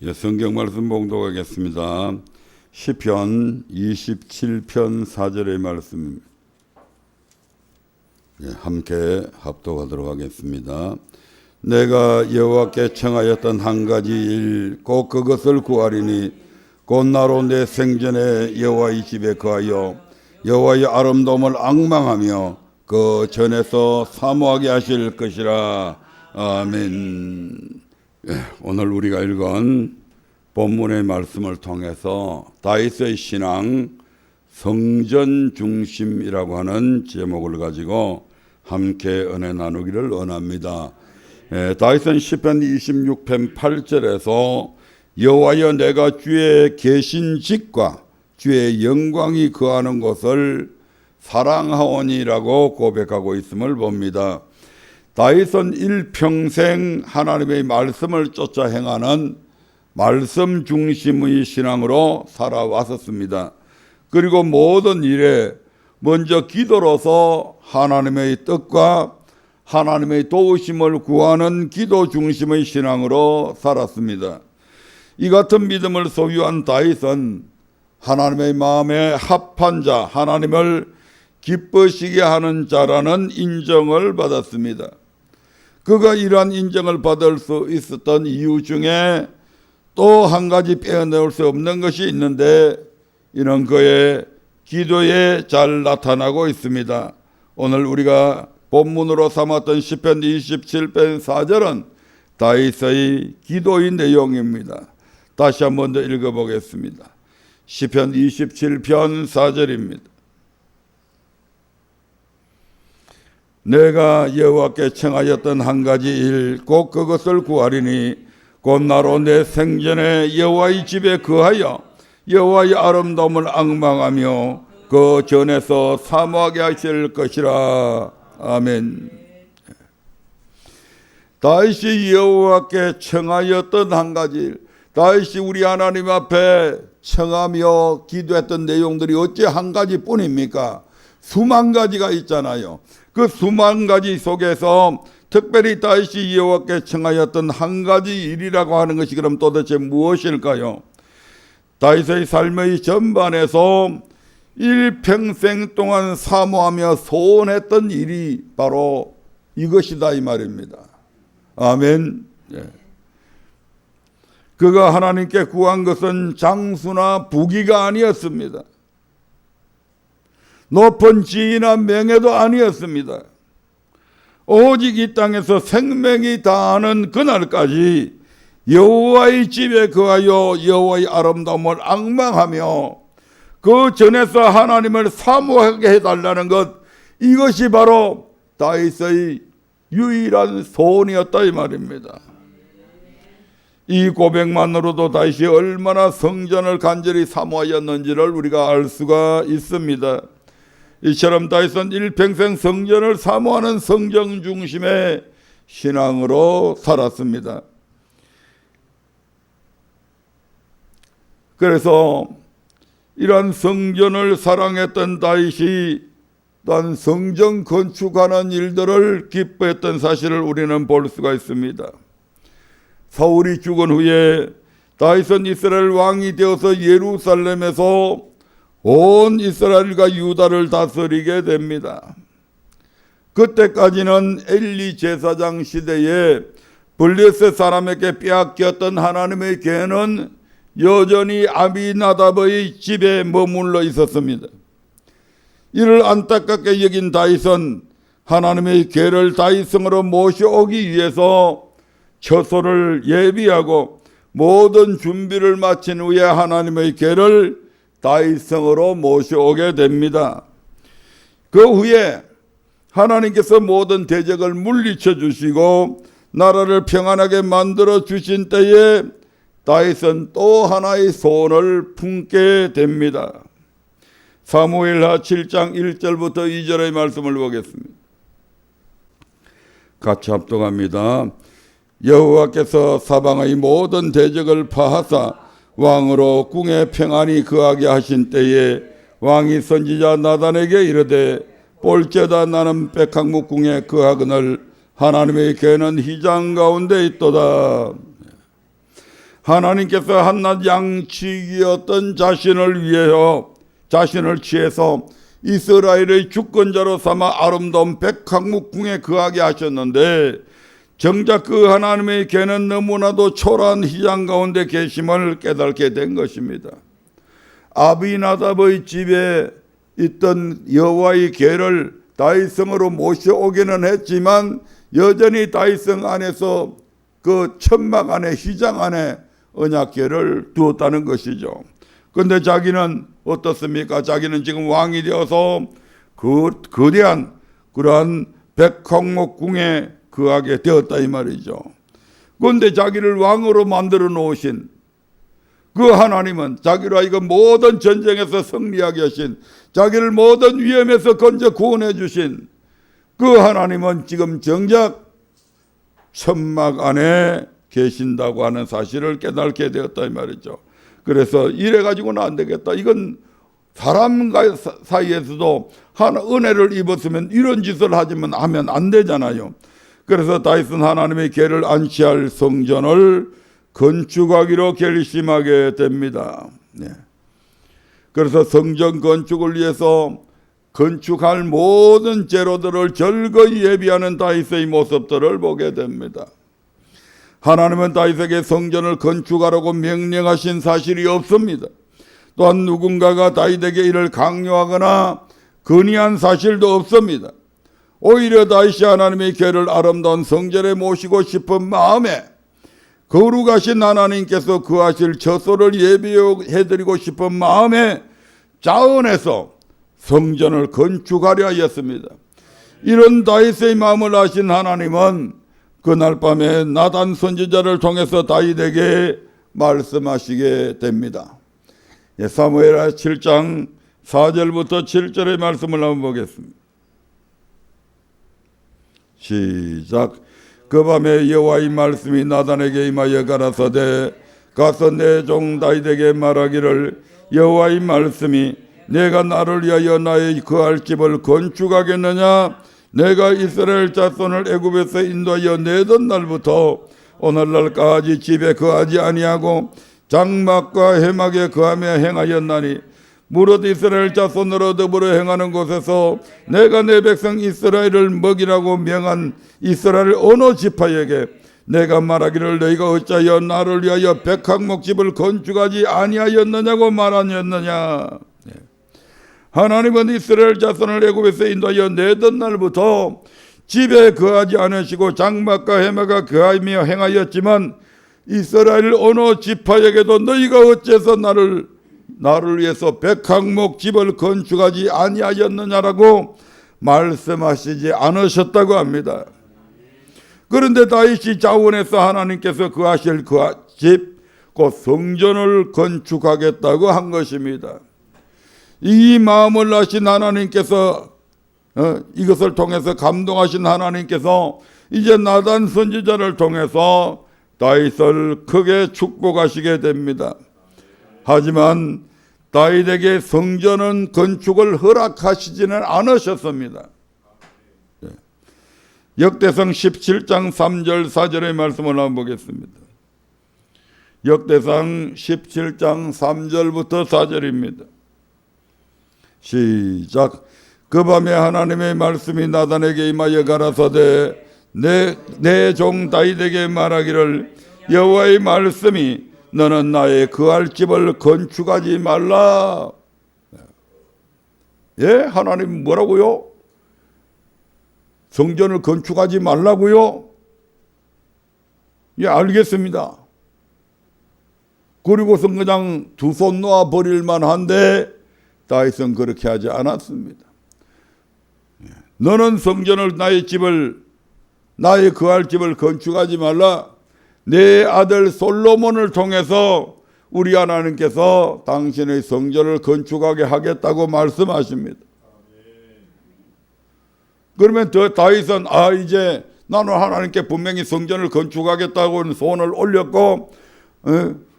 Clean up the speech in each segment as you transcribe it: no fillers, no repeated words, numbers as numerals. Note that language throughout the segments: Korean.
예, 성경 말씀 봉독하겠습니다. 시편 27편 4절의 말씀입니다. 예, 함께 합독하도록 하겠습니다. 내가 여호와께 청하였던 한 가지 일 곧 그것을 구하리니 곧 나로 내 생전에 여호와의 집에 거하여 여호와의 아름다움을 앙망하며 그 전에서 사모하게 하실 것이라. 아멘. 예, 오늘 우리가 읽은 본문의 말씀을 통해서 다윗의 신앙 성전 중심이라고 하는 제목을 가지고 함께 은혜 나누기를 원합니다. 다윗은 시편 26편 8절에서 여호와여 내가 주의 계신 집과 주의 영광이 거하는 곳을 사랑하오니라고 고백하고 있음을 봅니다. 다윗은 일평생 하나님의 말씀을 쫓아 행하는 말씀 중심의 신앙으로 살아왔었습니다. 그리고 모든 일에 먼저 기도로서 하나님의 뜻과 하나님의 도우심을 구하는 기도 중심의 신앙으로 살았습니다. 이 같은 믿음을 소유한 다윗은 하나님의 마음에 합한 자, 하나님을 기쁘시게 하는 자라는 인정을 받았습니다. 그가 이러한 인정을 받을 수 있었던 이유 중에 또 한 가지 빼어내올 수 없는 것이 있는데 이는 그의 기도에 잘 나타나고 있습니다. 오늘 우리가 본문으로 삼았던 시편 27편 4절은 다윗의 기도의 내용입니다. 다시 한번 더 읽어보겠습니다. 시편 27편 4절입니다. 내가 여호와께 청하였던 한 가지 일 곧 그것을 구하리니 곧 나로 내 생전에 여호와의 집에 거하여 여호와의 아름다움을 앙망하며 그 전에서 사모하게 하실 것이라. 아멘. 다윗이 여호와께 청하였던 한 가지 일, 다윗이 우리 하나님 앞에 청하며 기도했던 내용들이 어째 한 가지뿐입니까? 수만 가지가 있잖아요. 그 수만 가지 속에서 특별히 다윗이 여호와께 청하였던 한 가지 일이라고 하는 것이 그럼 도대체 무엇일까요? 다윗의 삶의 전반에서 일평생 동안 사모하며 소원했던 일이 바로 이것이다 이 말입니다. 아멘. 예. 그가 하나님께 구한 것은 장수나 부귀가 아니었습니다. 높은 지위나 명예도 아니었습니다. 오직 이 땅에서 생명이 다하는 그날까지 여호와의 집에 거하여 여호와의 아름다움을 앙망하며 그 전에서 하나님을 사모하게 해달라는 것, 이것이 바로 다윗의 유일한 소원이었다 이 말입니다. 이 고백만으로도 다윗이 얼마나 성전을 간절히 사모하였는지를 우리가 알 수가 있습니다. 이처럼 다윗은 일평생 성전을 사모하는 성전 중심의 신앙으로 살았습니다. 그래서 이러한 성전을 사랑했던 다윗이 또한 성전 건축하는 일들을 기뻐했던 사실을 우리는 볼 수가 있습니다. 사울이 죽은 후에 다윗은 이스라엘 왕이 되어서 예루살렘에서 온 이스라엘과 유다를 다스리게 됩니다. 그때까지는 엘리 제사장 시대에 블레셋 사람에게 빼앗겼던 하나님의 계는 여전히 아비나답의 집에 머물러 있었습니다. 이를 안타깝게 여긴 다윗은 하나님의 계를 다윗성으로 모셔오기 위해서 처소를 예비하고 모든 준비를 마친 후에 하나님의 계를 다윗성으로 모셔오게 됩니다. 그 후에 하나님께서 모든 대적을 물리쳐 주시고 나라를 평안하게 만들어 주신 때에 다윗은 또 하나의 소원을 품게 됩니다. 사무엘하 7장 1절부터 2절의 말씀을 보겠습니다. 같이 합독합니다. 여호와께서 사방의 모든 대적을 파하사 왕으로 궁에 평안히 거하게 하신 때에 왕이 선지자 나단에게 이르되 볼지어다 나는 백항목 궁에 거하거늘 하나님의 계는 휘장 가운데 있도다. 하나님께서 한낱 양치기였던 자신을 취해서 이스라엘의 주권자로 삼아 아름다운 백향목궁에 거하게 하셨는데, 정작 그 하나님의 계는 너무나도 초라한 휘장 가운데 계심을 깨닫게 된 것입니다. 아비나답의 집에 있던 여호와의 계를 다윗성으로 모셔오기는 했지만 여전히 다윗성 안에서 그 천막 안에, 휘장 안에 언약궤를 두었다는 것이죠. 그런데 자기는 어떻습니까? 자기는 지금 왕이 되어서 그 거대한 그러한 백향목궁에 거하게 되었다 이 말이죠. 그런데 자기를 왕으로 만들어 놓으신 그 하나님은 자기로 하여금 모든 전쟁에서 승리하게 하신, 자기를 모든 위험에서 건져 구원해 주신 그 하나님은 지금 정작 천막 안에 계신다고 하는 사실을 깨닫게 되었다 이 말이죠. 그래서 이래 가지고는 안 되겠다. 이건 사람 사이에서도 은혜를 입었으면 이런 짓을 하면 안 되잖아요. 그래서 다윗은 하나님의 계를 안치할 성전을 건축하기로 결심하게 됩니다. 네. 그래서 성전 건축을 위해서 건축할 모든 재료들을 절거히 예비하는 다윗의 모습들을 보게 됩니다. 하나님은 다윗에게 성전을 건축하라고 명령하신 사실이 없습니다. 또한 누군가가 다윗에게 이를 강요하거나 건의한 사실도 없습니다. 오히려 다윗이 하나님의 궤를 아름다운 성전에 모시고 싶은 마음에 거룩하신 하나님께서 거하실 처소를 예비해드리고 싶은 마음에 자원해서 성전을 건축하려 하였습니다. 이런 다윗의 마음을 아신 하나님은 그날 밤에 나단 선지자를 통해서 다윗에게 말씀하시게 됩니다. 사무엘하 7장 4절부터 7절의 말씀을 한번 보겠습니다. 시작. 그 밤에 여호와의 말씀이 나단에게 임하여 가라사대, 가서 내 종 다윗에게 말하기를, 여호와의 말씀이 내가 나를 위하여 나의 거할 집을 건축하겠느냐? 내가 이스라엘 자손을 애굽에서 인도하여 내던 날부터 오늘날까지 집에 거하지 아니하고 장막과 해막에 거하며 행하였나니, 무릇 이스라엘 자손으로 더불어 행하는 곳에서 내가 내 백성 이스라엘을 먹이라고 명한 이스라엘 어느 지파에게 내가 말하기를, 너희가 어찌하여 나를 위하여 백향목집을 건축하지 아니하였느냐고 말하였느냐. 하나님은 이스라엘 자손을 애굽에서 인도하여 내던 날부터 집에 거하지 않으시고 장막과 해막에 거하며 행하였지만, 이스라엘 어느 지파에게도 너희가 어째서 나를 위해서 백향목집을 건축하지 아니하였느냐라고 말씀하시지 않으셨다고 합니다. 그런데 다윗이 자원해서 하나님께서 거하실 그 집, 곧 성전을 건축하겠다고 한 것입니다. 이 마음을 아신 하나님께서, 이것을 통해서 감동하신 하나님께서 이제 나단 선지자를 통해서 다윗을 크게 축복하시게 됩니다. 하지만 다윗에게 성전은 건축을 허락하시지는 않으셨습니다. 역대상 17장 3절 4절의 말씀을 한번 보겠습니다. 역대상 17장 3절부터 4절입니다. 시작. 그 밤에 하나님의 말씀이 나단에게 임하여 가라사대, 내 종 다윗에게 말하기를, 여호와의 말씀이 너는 나의 거할 집을 건축하지 말라. 예, 하나님 뭐라고요? 성전을 건축하지 말라고요? 예, 알겠습니다. 그리고서 그냥 두 손 놓아 버릴만 한데 다윗은 그렇게 하지 않았습니다. 너는 성전을 나의 거할 집을 건축하지 말라. 내 아들 솔로몬을 통해서 우리 하나님께서 당신의 성전을 건축하게 하겠다고 말씀하십니다. 그러면 다윗은 이제 나는 하나님께 분명히 성전을 건축하겠다고 손을 올렸고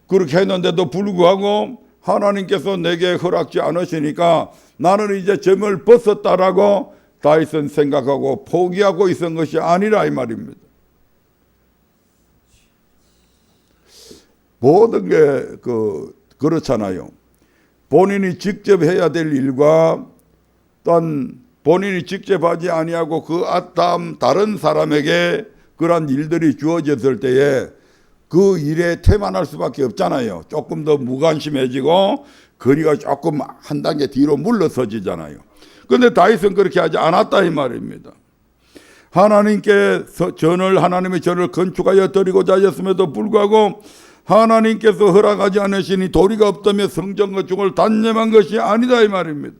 그렇게 했는데도 불구하고 하나님께서 내게 허락지 않으시니까 나는 이제 점을 벗었다라고 다윗은 생각하고 포기하고 있은 것이 아니라 이 말입니다. 모든 게 그렇잖아요. 본인이 직접 해야 될 일과 또한 본인이 직접 하지 아니하고 다른 사람에게 그러한 일들이 주어졌을 때에 그 일에 태만할 수밖에 없잖아요. 조금 더 무관심해지고 거리가 조금 한 단계 뒤로 물러서지잖아요. 그런데 다윗은 그렇게 하지 않았다 이 말입니다. 하나님의 전을 건축하여 드리고자 하였음에도 불구하고 하나님께서 허락하지 않으시니 도리가 없다며 성전 건축을 단념한 것이 아니다 이 말입니다.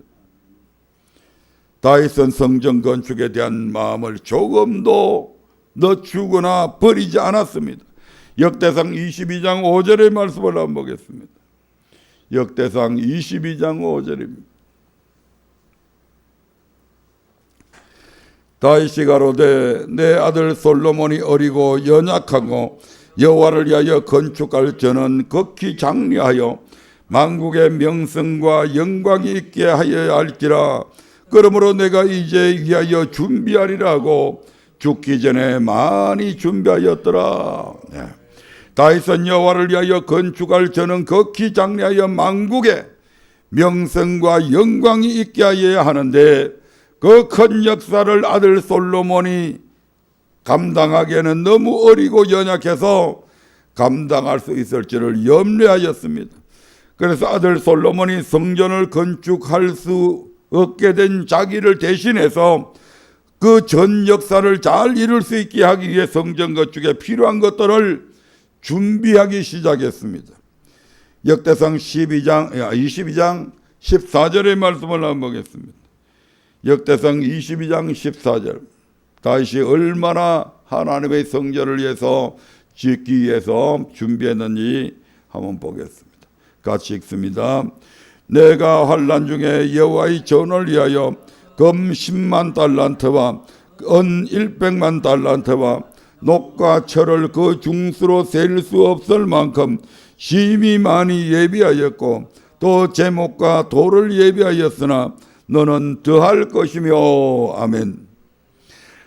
다윗은 성전 건축에 대한 마음을 조금도 늦추거나 버리지 않았습니다. 역대상 22장 5절의 말씀을 한번 보겠습니다. 역대상 22장 5절입니다. 다윗이 가로되 내 아들 솔로몬이 어리고 연약하고 여호와를 위하여 건축할 전은 극히 장리하여 만국의 명성과 영광이 있게 하여야 할지라. 그러므로 내가 이제 위하여 준비하리라 하고 죽기 전에 많이 준비하였더라. 네. 다윗은 여호와를 위하여 건축할 전은 극히 장리하여 만국의 명성과 영광이 있게 하여야 하는데 그 큰 역사를 아들 솔로몬이 감당하기에는 너무 어리고 연약해서 감당할 수 있을지를 염려하였습니다. 그래서 아들 솔로몬이 성전을 건축할 수 없게 된 자기를 대신해서 그 전 역사를 잘 이룰 수 있게 하기 위해 성전 건축에 필요한 것들을 준비하기 시작했습니다. 역대상 22장 14절의 말씀을 한번 보겠습니다. 역대상 22장 14절. 다윗이 얼마나 하나님의 성전을 위해서 짓기 위해서 준비했는지 한번 보겠습니다. 같이 읽습니다. 내가 환난 중에 여호와의 전을 위하여 금 10만 달란트와 은 100만 달란트와 녹과 철을 그 중수로 셀 수 없을 만큼 심히 많이 예비하였고 또 제목과 돌을 예비하였으나 너는 더할 것이며. 아멘.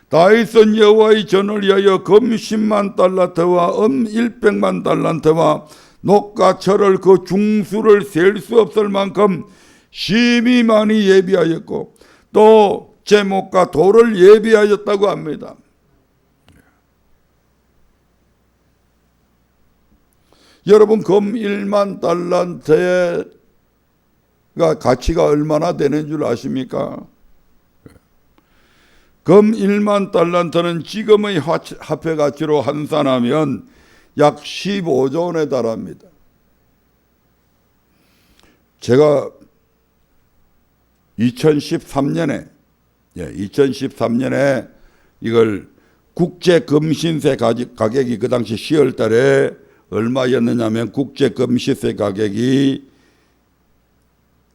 다윗은 여호와의 전을 위하여 금 10만 달란트와 은 100만 달란트와 녹과 철을 그 중수를 셀 수 없을 만큼 심히 많이 예비하였고 또 제목과 돌을 예비하였다고 합니다. 여러분, 금 1만 달란트의 가치가 얼마나 되는 줄 아십니까? 금 1만 달란트는 지금의 화폐 가치로 환산하면 약 15조 원에 달합니다. 제가 2013년에 이걸 국제금신세 가격이 그 당시 10월 달에 얼마였느냐면 국제금신세 가격이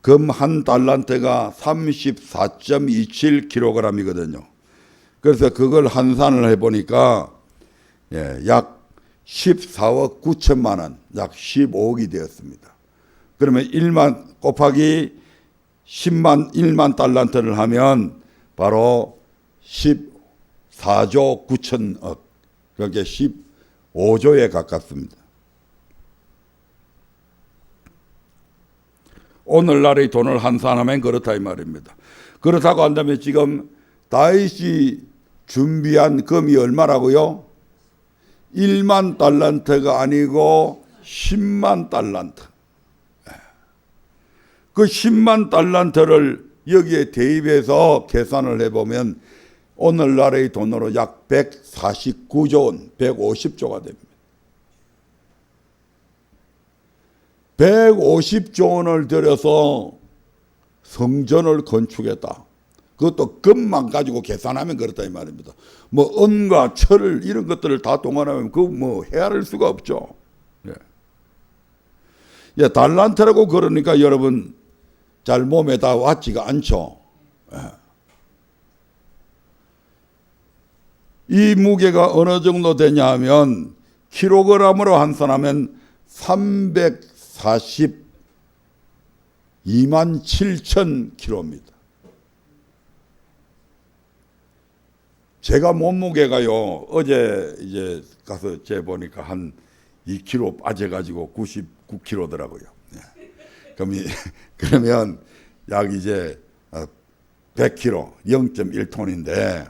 금 한 달란트가 34.27kg이거든요. 그래서 그걸 환산을 해보니까 약 14억 9천만 원, 약 15억이 되었습니다. 그러면 1만 곱하기 1만 달란트를 하면 바로 14조 9천억, 그러니까 15조에 가깝습니다. 오늘날의 돈을 환산하면 그렇다 이 말입니다. 그렇다고 한다면 지금 다윗이 준비한 금이 얼마라고요? 1만 달란트가 아니고 10만 달란트. 그 10만 달란트를 여기에 대입해서 계산을 해보면 오늘날의 돈으로 약 149조 원, 150조가 됩니다. 150조 원을 들여서 성전을 건축했다. 그것도 금만 가지고 계산하면 그렇다 이 말입니다. 뭐 은과 철을 이런 것들을 다 동원하면 그 뭐 헤아릴 수가 없죠. 달란트라고 그러니까 여러분 잘 몸에 다 왔지가 않죠. 이 무게가 어느 정도 되냐 하면 킬로그램으로 환산하면 342만 7천 킬로입니다. 제가 몸무게가요, 어제 이제 가서 재보니까 한 2kg 빠져가지고 99kg더라고요. 그러면 약 이제 100kg, 0.1톤인데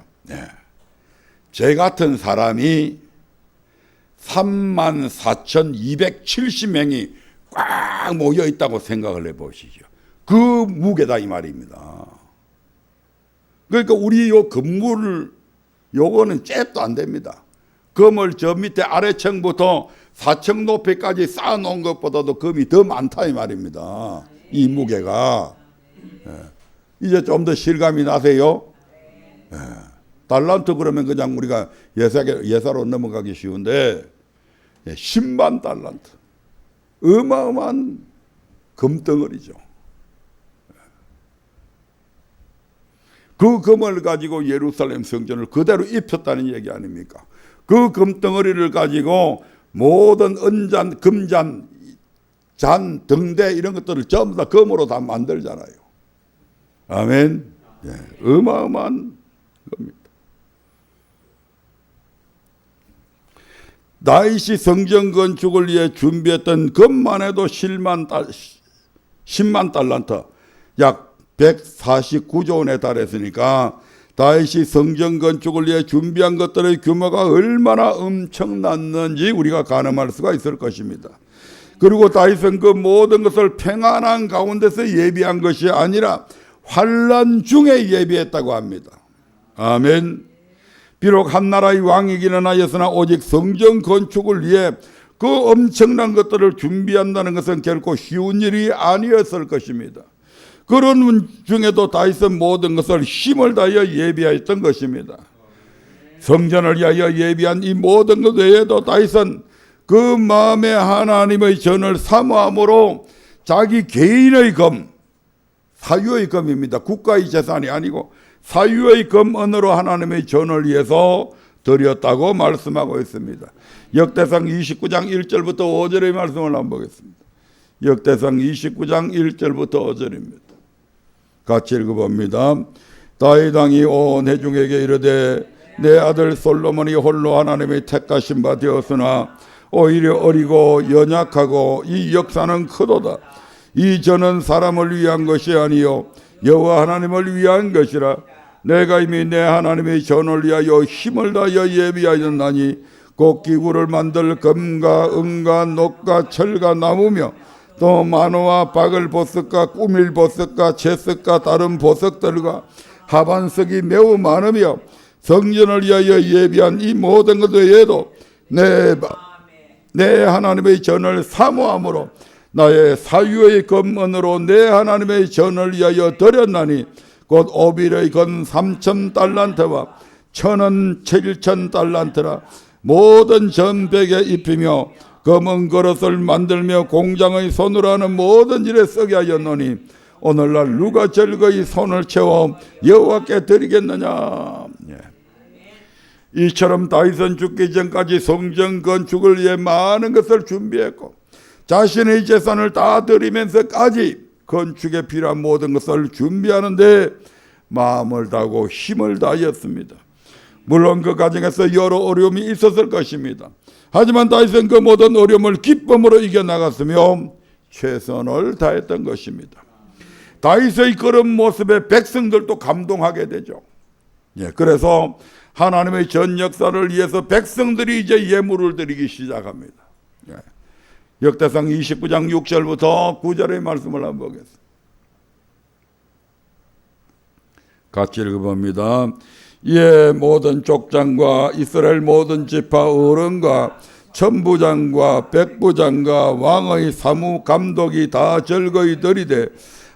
제 같은 사람이 34,270명이 꽉 모여 있다고 생각을 해보시죠. 그 무게다 이 말입니다. 그러니까 우리 요 건물 요거는 잽도 안 됩니다. 금을 저 밑에 아래층부터 4층 높이까지 쌓아놓은 것보다도 금이 더 많다 이 말입니다. 이 무게가. 이제 좀 더 실감이 나세요? 달란트 그러면 그냥 우리가 예사로 넘어가기 쉬운데 10만 달란트. 어마어마한 금덩어리죠. 그 금을 가지고 예루살렘 성전을 그대로 입혔다는 얘기 아닙니까? 그 금덩어리를 가지고 모든 은잔, 금잔, 잔, 등대 이런 것들을 전부 다 금으로 다 만들잖아요. 아멘. 어마어마한 겁니다. 다윗이 성전 건축을 위해 준비했던 금만 해도 10만 달란트, 약 149조 원에 달했으니까 다윗이 성전 건축을 위해 준비한 것들의 규모가 얼마나 엄청났는지 우리가 가늠할 수가 있을 것입니다. 그리고 다윗은 그 모든 것을 평안한 가운데서 예비한 것이 아니라 환난 중에 예비했다고 합니다. 아멘. 비록 한 나라의 왕이기는 하였으나 오직 성전 건축을 위해 그 엄청난 것들을 준비한다는 것은 결코 쉬운 일이 아니었을 것입니다. 그런 중에도 다윗은 모든 것을 힘을 다하여 예비하였던 것입니다. 성전을 위하여 예비한 이 모든 것 외에도 다윗은 그 마음에 하나님의 전을 사모함으로 자기 개인의 금, 사유의 금입니다. 국가의 재산이 아니고 사유의 금은으로 하나님의 전을 위해서 드렸다고 말씀하고 있습니다. 역대상 29장 1절부터 5절의 말씀을 한번 보겠습니다. 역대상 29장 1절부터 5절입니다. 같이 읽어봅니다. 다윗 왕이 온 회중에게 이르되 내 아들 솔로몬이 홀로 하나님의 택하신 바 되었으나 오히려 어리고 연약하고 이 역사는 크도다. 이 전은 사람을 위한 것이 아니요 여호와 하나님을 위한 것이라. 내가 이미 내 하나님의 전을 위하여 힘을 다하여 예비하였나니 곧 기구를 만들 금과 은과 녹과 철과 나무며 또 마노와 박을보석과 꾸밀보석과 채석과 다른 보석들과 하반석이 매우 많으며 성전을 위하여 예비한 이 모든 것 외에도 내 하나님의 전을 사모함으로 나의 사유의 금은으로 내 하나님의 전을 위하여 드렸나니 곧 오빌의 건 3,000달란트와 천은 7,000달란트라. 모든 전백에 입히며 검은 그릇을 만들며 공장의 손으로 하는 모든 일에 쓰게 하였노니 오늘날 누가 즐거이 손을 채워 여호와께 드리겠느냐. 이처럼 다윗은 죽기 전까지 성전 건축을 위해 많은 것을 준비했고 자신의 재산을 다 드리면서까지 건축에 필요한 모든 것을 준비하는데 마음을 다하고 힘을 다하였습니다. 물론 그 과정에서 여러 어려움이 있었을 것입니다. 하지만 다윗은 그 모든 어려움을 기쁨으로 이겨나갔으며 최선을 다했던 것입니다. 다윗의 그런 모습에 백성들도 감동하게 되죠. 그래서 하나님의 전 역사를 위해서 백성들이 이제 예물을 드리기 시작합니다. 역대상 29장 6절부터 9절의 말씀을 한번 보겠습니다. 같이 읽어봅니다. 이에 모든 족장과 이스라엘 모든 지파 어른과 천부장과 백부장과 왕의 사무 감독이 다 즐거이 드리되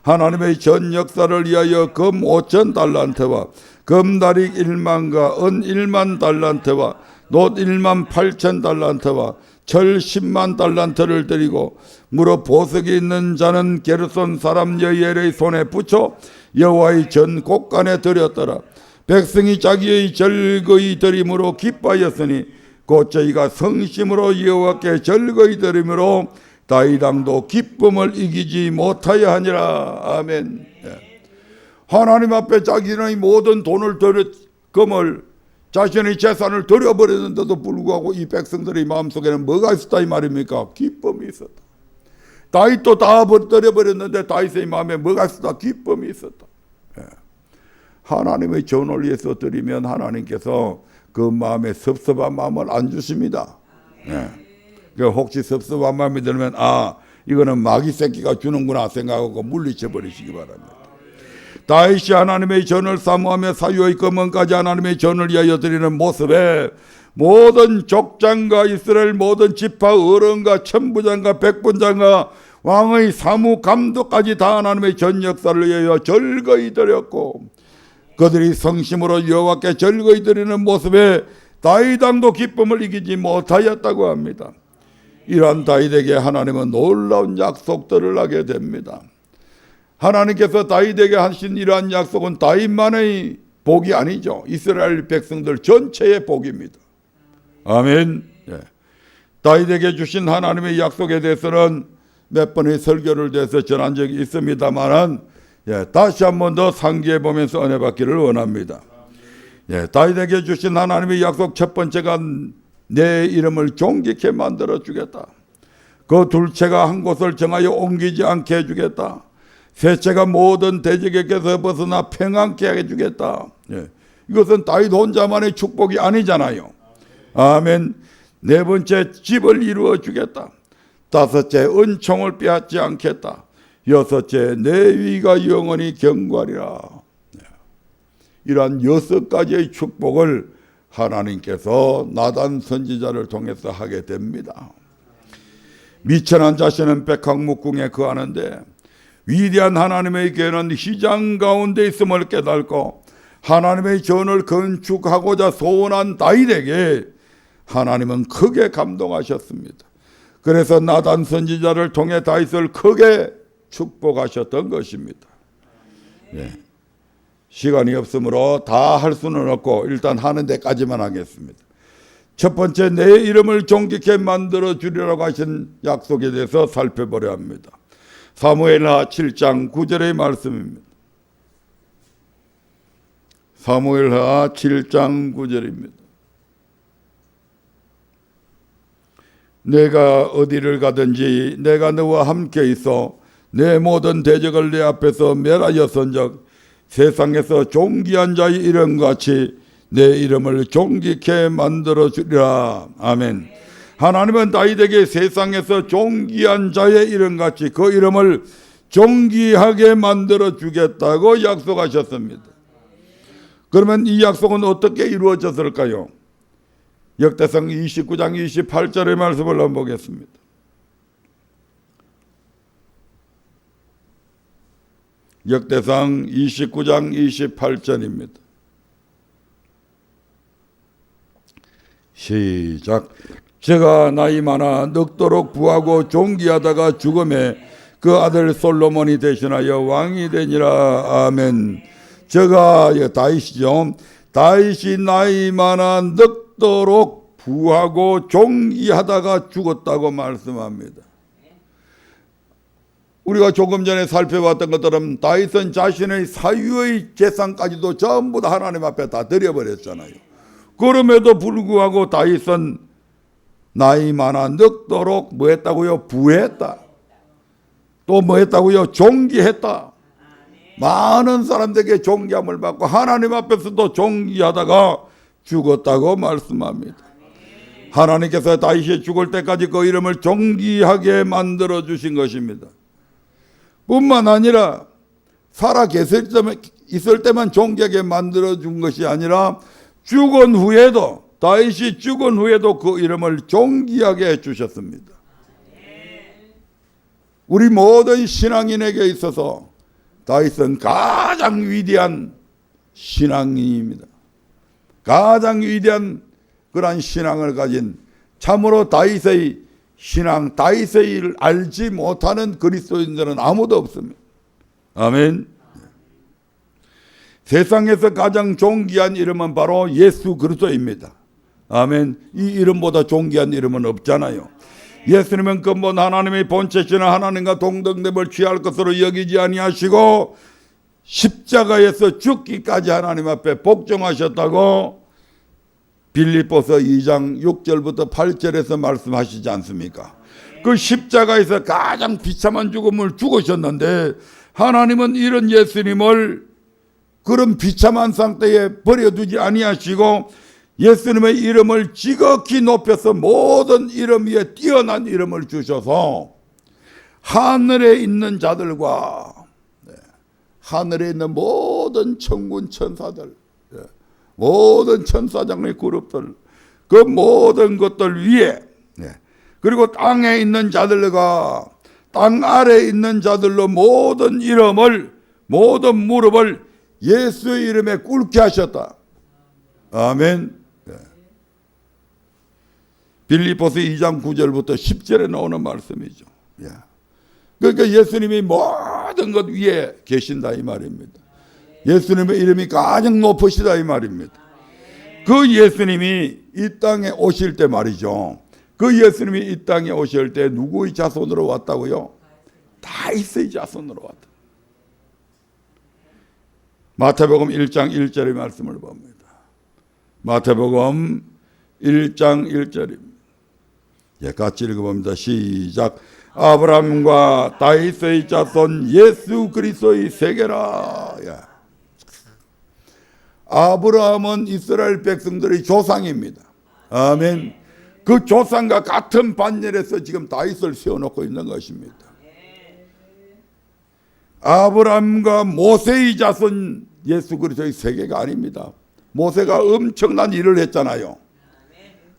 하나님의 전 역사를 위하여 금 5,000달란트와 금다리 1만과 은 1만 달란트와 놋 1만 8,000달란트와 철 10만 달란트를 드리고 무릇 보석이 있는 자는 게르손 사람 여엘의 손에 붙여 여호와의 전 곳간에 드렸더라. 백성이 자기의 즐거이 드림으로 기뻐하였으니 곧 저희가 성심으로 여호와께 즐거이 드림으로 다윗 왕도 기쁨을 이기지 못하여 하니라. 아멘. 하나님 앞에 자기의 모든 돈을 금을 자신의 재산을 드려버렸는데도 불구하고 이 백성들의 마음속에는 뭐가 있었다 이 말입니까? 기쁨이 있었다. 다윗도 다 드려버렸는데 다윗의 마음에 뭐가 있었다? 기쁨이 있었다. 예. 하나님의 전을 위해서 드리면 하나님께서 그 마음에 섭섭한 마음을 안 주십니다. 예. 혹시 섭섭한 마음이 들면 이거는 마귀 새끼가 주는구나 생각하고 물리쳐 버리시기 바랍니다. 다윗이 하나님의 전을 사모하며 사유의 검은까지 하나님의 전을 위하여 드리는 모습에 모든 족장과 이스라엘 모든 지파 어른과 천부장과 백분장과 왕의 사무 감독까지 다 하나님의 전 역사를 위하여 절거히 드렸고 그들이 성심으로 여호와께 절거히 드리는 모습에 다윗 왕도 기쁨을 이기지 못하였다고 합니다. 이러한 다윗에게 하나님은 놀라운 약속들을 하게 됩니다. 하나님께서 다윗에게 하신 이러한 약속은 다윗만의 복이 아니죠. 이스라엘 백성들 전체의 복입니다. 아멘. 예. 다윗에게 주신 하나님의 약속에 대해서는 몇 번의 설교를 대해서 전한 적이 있습니다만 다시 한 번 더 상기해 보면서 은혜 받기를 원합니다. 다윗에게 주신 하나님의 약속 첫 번째가 내 이름을 존귀케 만들어 주겠다. 그 둘째가 한 곳을 정하여 옮기지 않게 해주겠다. 셋째가 모든 대적에게서 벗어나 평안케 해주겠다. 이것은 다윗 혼자만의 축복이 아니잖아요. 아멘. 네 번째 집을 이루어 주겠다. 다섯째 은총을 빼앗지 않겠다. 여섯째 내 위가 영원히 경과리라. 이러한 6가지의 축복을 하나님께서 나단 선지자를 통해서 하게 됩니다. 미천한 자신은 백학목궁에 거하는데 위대한 하나님의 교회는 휘장 가운데 있음을 깨닫고 하나님의 전을 건축하고자 소원한 다윗에게 하나님은 크게 감동하셨습니다. 그래서 나단 선지자를 통해 다윗을 크게 축복하셨던 것입니다. 시간이 없으므로 다 할 수는 없고 일단 하는 데까지만 하겠습니다. 첫 번째 내 이름을 존귀케 만들어 주리라고 하신 약속에 대해서 살펴보려 합니다. 사무엘하 7장 9절의 말씀입니다. 사무엘하 7장 9절입니다. 내가 어디를 가든지 내가 너와 함께 있어 내 모든 대적을 내 앞에서 멸하였은즉 세상에서 존귀한 자의 이름같이 내 이름을 존귀케 만들어 주리라. 아멘. 하나님은 다윗에게 세상에서 존귀한 자의 이름같이 그 이름을 존귀하게 만들어 주겠다고 약속하셨습니다. 그러면 이 약속은 어떻게 이루어졌을까요? 역대상 29장 28절의 말씀을 한번 보겠습니다. 역대상 29장 28절입니다. 시작. 제가 나이 많아 늙도록 부하고 존귀하다가 죽음에 그 아들 솔로몬이 대신하여 왕이 되니라. 아멘. 제가 다윗이죠. 다윗이 나이 많아 늙도록 부하고 존귀하다가 죽었다고 말씀합니다. 우리가 조금 전에 살펴봤던 것처럼 다윗은 자신의 사유의 재산까지도 전부 다 하나님 앞에 다 드려버렸잖아요. 그럼에도 불구하고 다윗은 나이 많아 늙도록 뭐 했다고요? 부했다. 또 뭐 했다고요? 존귀했다. 많은 사람들에게 존귀함을 받고 하나님 앞에서도 존귀하다가 죽었다고 말씀합니다. 하나님께서 다윗이 죽을 때까지 그 이름을 존귀하게 만들어 주신 것입니다. 뿐만 아니라 살아 있을 때만 존귀하게 만들어 준 것이 아니라 죽은 후에도 다윗이 죽은 후에도 그 이름을 존귀하게 해주셨습니다. 우리 모든 신앙인에게 있어서 다윗은 가장 위대한 신앙인입니다. 가장 위대한 그러한 신앙을 가진 참으로 다윗의 신앙, 다윗의 일을 알지 못하는 그리스도인들은 아무도 없습니다. 아멘. 세상에서 가장 존귀한 이름은 바로 예수 그리스도입니다. 아멘. 이 이름보다 존귀한 이름은 없잖아요. 예수님은 근본 하나님의 본체시는 하나님과 동등됨을 취할 것으로 여기지 아니하시고 십자가에서 죽기까지 하나님 앞에 복종하셨다고 빌립보서 2장 6절부터 8절에서 말씀하시지 않습니까? 그 십자가에서 가장 비참한 죽음을 죽으셨는데 하나님은 이런 예수님을 그런 비참한 상태에 버려두지 아니하시고 예수님의 이름을 지극히 높여서 모든 이름 위에 뛰어난 이름을 주셔서 하늘에 있는 자들과 하늘에 있는 모든 천군 천사들, 모든 천사장의 그룹들, 그 모든 것들 위에, 그리고 땅에 있는 자들과 땅 아래에 있는 자들로 모든 이름을, 모든 무릎을 예수의 이름에 꿇게 하셨다. 아멘. 빌립보서 2장 9절부터 10절에 나오는 말씀이죠. 그러니까 예수님이 모든 것 위에 계신다 이 말입니다. 예수님의 이름이 가장 높으시다 이 말입니다. 그 예수님이 이 땅에 오실 때 말이죠. 그 예수님이 이 땅에 오실 때 누구의 자손으로 왔다고요? 다윗의 자손으로 왔다. 마태복음 1장 1절의 말씀을 봅니다. 마태복음 1장 1절입니다. 같이 읽어봅니다. 시작. 아브라함과 다윗의 자손 예수 그리스도의 세계라. 아브라함은 이스라엘 백성들의 조상입니다. 아멘. 그 조상과 같은 반열에서 지금 다윗을 세워놓고 있는 것입니다. 아브라함과 모세의 자손 예수 그리스도의 세계가 아닙니다. 모세가 엄청난 일을 했잖아요.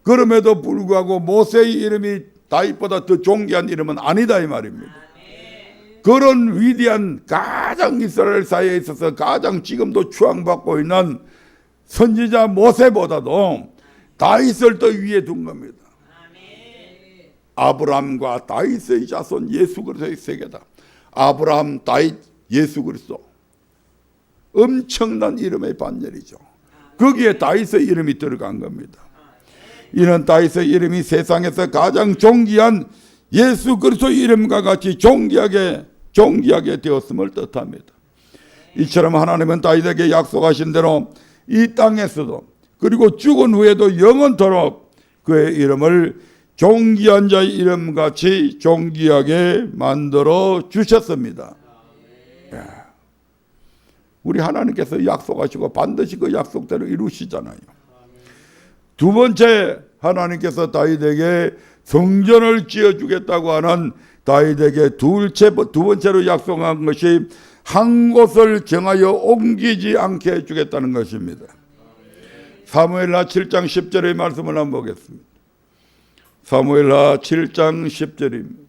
그럼에도 불구하고 모세의 이름이 다윗보다 더 존귀한 이름은 아니다 이 말입니다. 그런 위대한 가장 이스라엘 사회에 있어서 가장 지금도 추앙받고 있는 선지자 모세보다도 다윗을 더 위에 둔 겁니다. 아브라함과 다윗의 자손 예수 그리스도의 세계다. 아브라함, 다윗, 예수 그리스도. 엄청난 이름의 반열이죠. 거기에 다윗의 이름이 들어간 겁니다. 이는 다윗의 이름이 세상에서 가장 존귀한 예수 그리스도의 이름과 같이 존귀하게 되었음을 뜻합니다. 이처럼 하나님은 다윗에게 약속하신 대로 이 땅에서도 그리고 죽은 후에도 영원토록 그의 이름을 존귀한 자의 이름같이 존귀하게 만들어 주셨습니다. 우리 하나님께서 약속하시고 반드시 그 약속대로 이루시잖아요. 두 번째, 하나님께서 다윗에게 성전을 지어주겠다고 하는 다윗에게 두 번째로 약속한 것이 한 곳을 정하여 옮기지 않게 해주겠다는 것입니다. 사무엘하 7장 10절의 말씀을 한번 보겠습니다. 사무엘하 7장 10절입니다.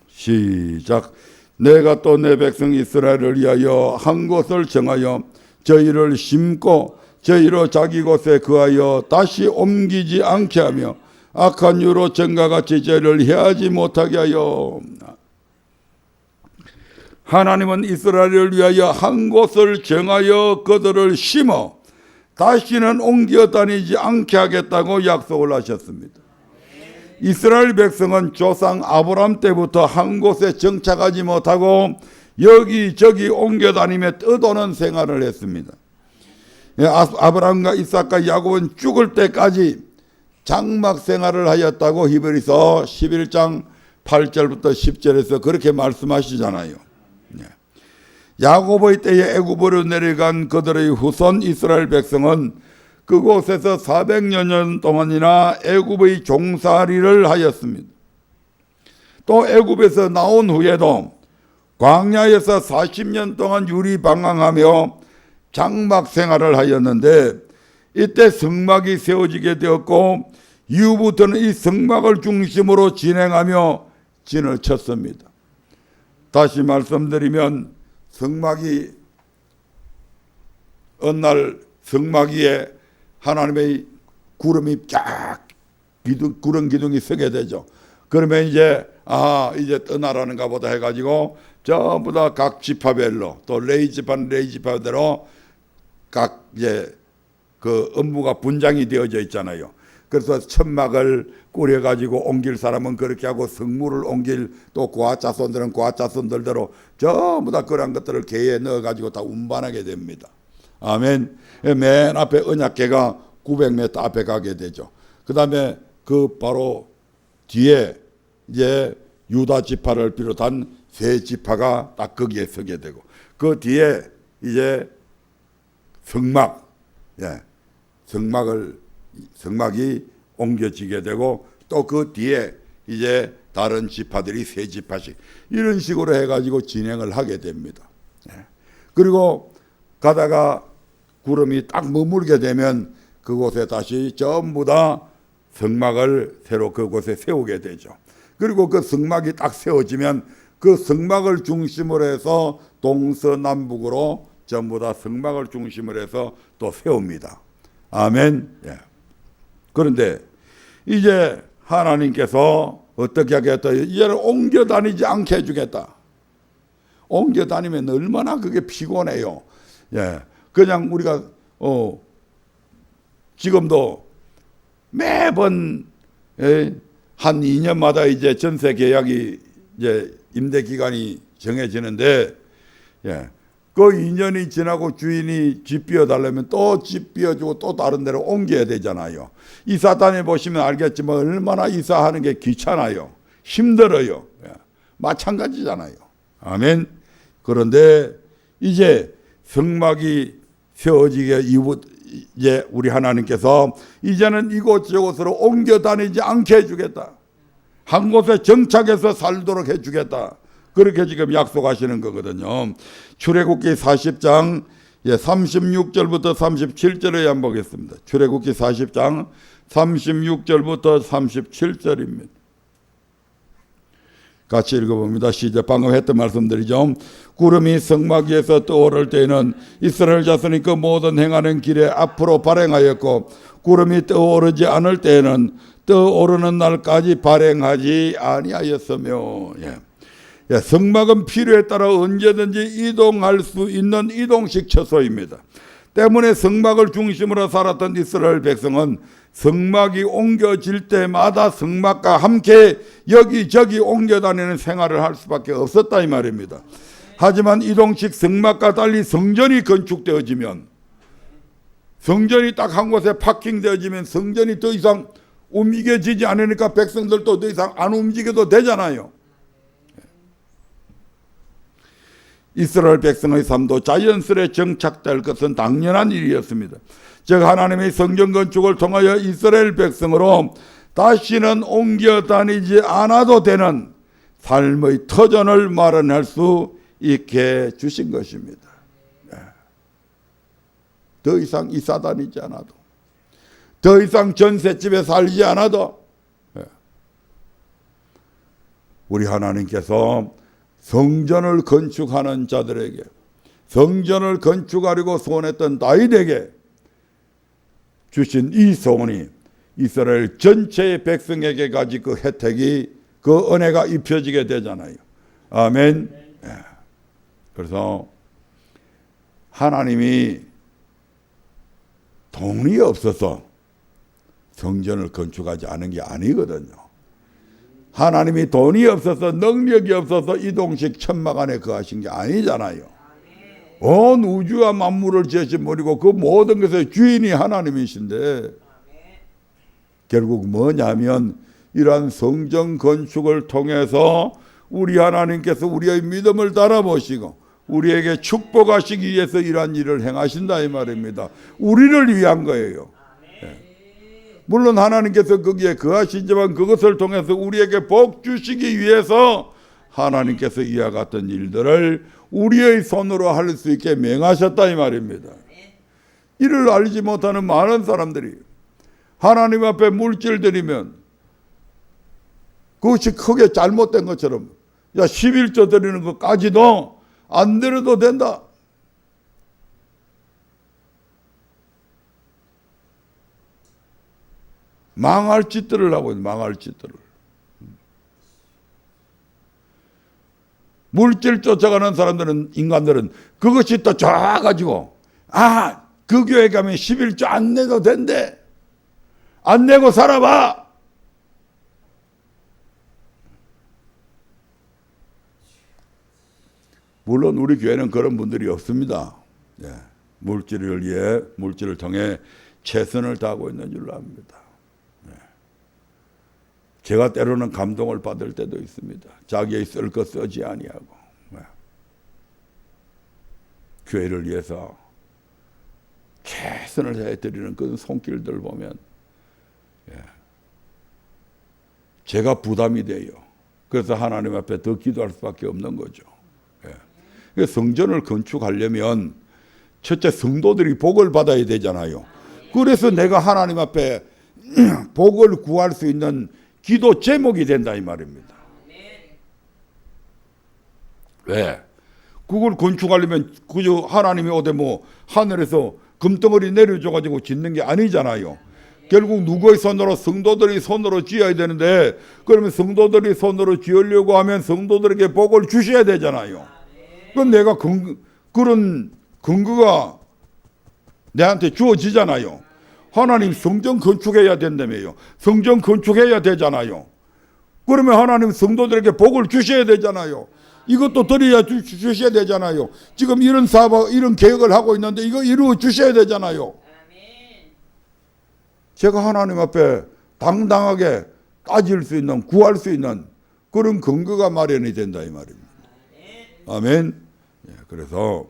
시작. 내가 또 내 백성 이스라엘을 위하여 한 곳을 정하여 저희를 심고 저희로 자기 곳에 거하여 다시 옮기지 않게 하며 악한 유로 전과 같이 저희를 해하지 못하게 하여. 하나님은 이스라엘을 위하여 한 곳을 정하여 그들을 심어 다시는 옮겨 다니지 않게 하겠다고 약속을 하셨습니다. 이스라엘 백성은 조상 아브라함 때부터 한 곳에 정착하지 못하고 여기저기 옮겨 다니며 떠도는 생활을 했습니다. 아브라함과 이삭과 야곱은 죽을 때까지 장막 생활을 하였다고 히브리서 11장 8절부터 10절에서 그렇게 말씀하시잖아요. 야곱의 때에 애굽으로 내려간 그들의 후손 이스라엘 백성은 그곳에서 400여 년 동안이나 애굽의 종살이를 하였습니다. 또 애굽에서 나온 후에도 광야에서 40년 동안 유리방황하며 장막 생활을 하였는데 이때 성막이 세워지게 되었고 이후부터는 이 성막을 중심으로 진행하며 진을 쳤습니다. 다시 말씀드리면 성막이 어느 날 성막 위에 하나님의 구름이 쫙 구름 기둥이 서게 되죠. 그러면 이제 이제 떠나라는가 보다 해가지고 전부 다 각 지파별로 또 레이지파대로 각 이제 그 업무가 분장이 되어져 있잖아요. 그래서 천막을 꾸려가지고 옮길 사람은 그렇게 하고 성물을 옮길 또 고아자손들은 고아자손들대로 전부 다 그런 것들을 개에 넣어가지고 다 운반하게 됩니다. 아멘. 맨 앞에 언약궤가 900m 앞에 가게 되죠. 그 다음에 그 바로 뒤에 이제 유다 지파를 비롯한 세 지파가 딱 거기에 서게 되고, 그 뒤에 이제 성막, 성막이 옮겨지게 되고, 또 그 뒤에 이제 다른 지파들이 세 지파씩 이런 식으로 해가지고 진행을 하게 됩니다. 그리고 가다가 구름이 딱 머물게 되면 그곳에 다시 전부 다 성막을 새로 그곳에 세우게 되죠. 그리고 그 성막이 딱 세워지면 그 성막을 중심으로 해서 동서남북으로 전부 다 성막을 중심으로 해서 또 세웁니다. 아멘. 그런데 이제 하나님께서 어떻게 하겠다? 이제는 옮겨 다니지 않게 해주겠다. 옮겨 다니면 얼마나 그게 피곤해요. 그냥 우리가 지금도 매번 한 2년마다 이제 전세 계약이 이제 임대 기간이 정해지는데, 그 2년이 지나고 주인이 집 비워달라면 또 집 비워주고 또 다른 데로 옮겨야 되잖아요. 이사 다녀보시면 알겠지만 얼마나 이사하는 게 귀찮아요. 힘들어요. 마찬가지잖아요. 아멘. 그런데 이제 성막이 세워지게 이제 우리 하나님께서 이제는 이곳저곳으로 옮겨 다니지 않게 해주겠다. 한 곳에 정착해서 살도록 해주겠다. 그렇게 지금 약속하시는 거거든요. 출애굽기 40장 36절부터 37절에 한번 보겠습니다. 출애굽기 40장 36절부터 37절입니다. 같이 읽어봅니다. 시작. 방금 했던 말씀드리죠. 구름이 성막 위에서 떠오를 때에는 이스라엘 자손이 그 모든 행하는 길에 앞으로 발행하였고, 구름이 떠오르지 않을 때에는 떠오르는 날까지 발행하지 아니하였으며. 성막은 필요에 따라 언제든지 이동할 수 있는 이동식 처소입니다. 때문에 성막을 중심으로 살았던 이스라엘 백성은 성막이 옮겨질 때마다 성막과 함께 여기저기 옮겨다니는 생활을 할 수밖에 없었다 이 말입니다. 하지만 이동식 성막과 달리 성전이 건축되어지면, 성전이 딱 한 곳에 파킹되어지면 성전이 더 이상 움직여지지 않으니까 백성들도 더 이상 안 움직여도 되잖아요. 이스라엘 백성의 삶도 자연스레 정착될 것은 당연한 일이었습니다. 즉 하나님의 성전 건축을 통하여 이스라엘 백성으로 다시는 옮겨 다니지 않아도 되는 삶의 터전을 마련할 수 있게 주신 것입니다. 더 이상 이사 다니지 않아도, 더 이상 전셋집에 살지 않아도 우리 하나님께서 성전을 건축하는 자들에게, 성전을 건축하려고 소원했던 다윗에게 주신 이 소원이 이스라엘 전체의 백성에게 가진 그 혜택이, 그 은혜가 입혀지게 되잖아요. 아멘. 그래서 하나님이 돈이 없어서 성전을 건축하지 않은 게 아니거든요. 하나님이 돈이 없어서, 능력이 없어서 이동식 천막 안에 거하신 게 아니잖아요. 온 우주와 만물을 지으신 분이고 그 모든 것의 주인이 하나님이신데, 결국 뭐냐면 이러한 성전 건축을 통해서 우리 하나님께서 우리의 믿음을 달아보시고 우리에게 축복하시기 위해서 이러한 일을 행하신다 이 말입니다. 우리를 위한 거예요. 물론 하나님께서 거기에 거하시지만 그것을 통해서 우리에게 복 주시기 위해서 하나님께서 이와 같은 일들을 우리의 손으로 할 수 있게 명하셨다 이 말입니다. 이를 알지 못하는 많은 사람들이 하나님 앞에 물질 드리면 그것이 크게 잘못된 것처럼, 야 11조 드리는 것까지도 안 드려도 된다. 망할 짓들을 하고 있는, 망할 짓들을. 물질 쫓아가는 사람들은, 인간들은 그것이 또 좋아가지고, 아, 그 교회 가면 11조 안 내도 된대. 안 내고 살아봐. 물론 우리 교회는 그런 분들이 없습니다. 물질을 위해, 물질을 통해 최선을 다하고 있는 줄로 압니다. 제가 때로는 감동을 받을 때도 있습니다. 자기의 쓸 것 쓰지 아니하고 교회를 위해서 최선을 다해드리는 그런 손길들 보면 제가 부담이 돼요. 그래서 하나님 앞에 더 기도할 수밖에 없는 거죠. 성전을 건축하려면 첫째 성도들이 복을 받아야 되잖아요. 그래서 내가 하나님 앞에 복을 구할 수 있는 기도 제목이 된다 이 말입니다. 왜? 그걸 건축하려면 그저 하나님이 어디 뭐 하늘에서 금덩어리 내려줘가지고 짓는 게 아니잖아요. 결국 누구의 손으로? 성도들이 손으로 지어야 되는데, 그러면 성도들이 손으로 지으려고 하면 성도들에게 복을 주셔야 되잖아요. 그럼 내가 그런 근거가 내한테 주어지잖아요. 하나님 성전 건축해야 된다며요. 성전 건축해야 되잖아요. 그러면 하나님 성도들에게 복을 주셔야 되잖아요. 이것도 드려야 주셔야 되잖아요. 지금 이런 사업, 이런 계획을 하고 있는데 이거 이루어 주셔야 되잖아요. 제가 하나님 앞에 당당하게 따질 수 있는, 구할 수 있는 그런 근거가 마련이 된다 이 말입니다. 아멘. 그래서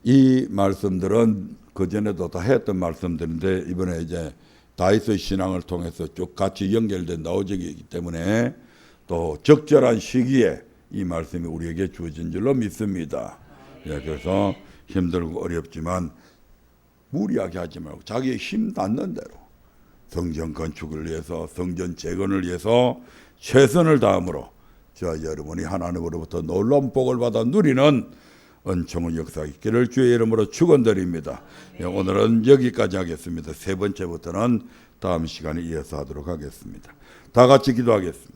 이 말씀들은 그전에도 다 했던 말씀들인데 이번에 이제 다윗의 신앙을 통해서 쭉 같이 연결된 나오지기 때문에 또 적절한 시기에 이 말씀이 우리에게 주어진 줄로 믿습니다. 그래서 힘들고 어렵지만 무리하게 하지 말고 자기의 힘 닿는 대로 성전 건축을 위해서, 성전 재건을 위해서 최선을 다함으로 저와 여러분이 하나님으로부터 놀라운 복을 받아 누리는 은총의 역사 있기를 주의 이름으로 축원드립니다. 오늘은 여기까지 하겠습니다. 세 번째부터는 다음 시간에 이어서 하도록 하겠습니다. 다 같이 기도하겠습니다.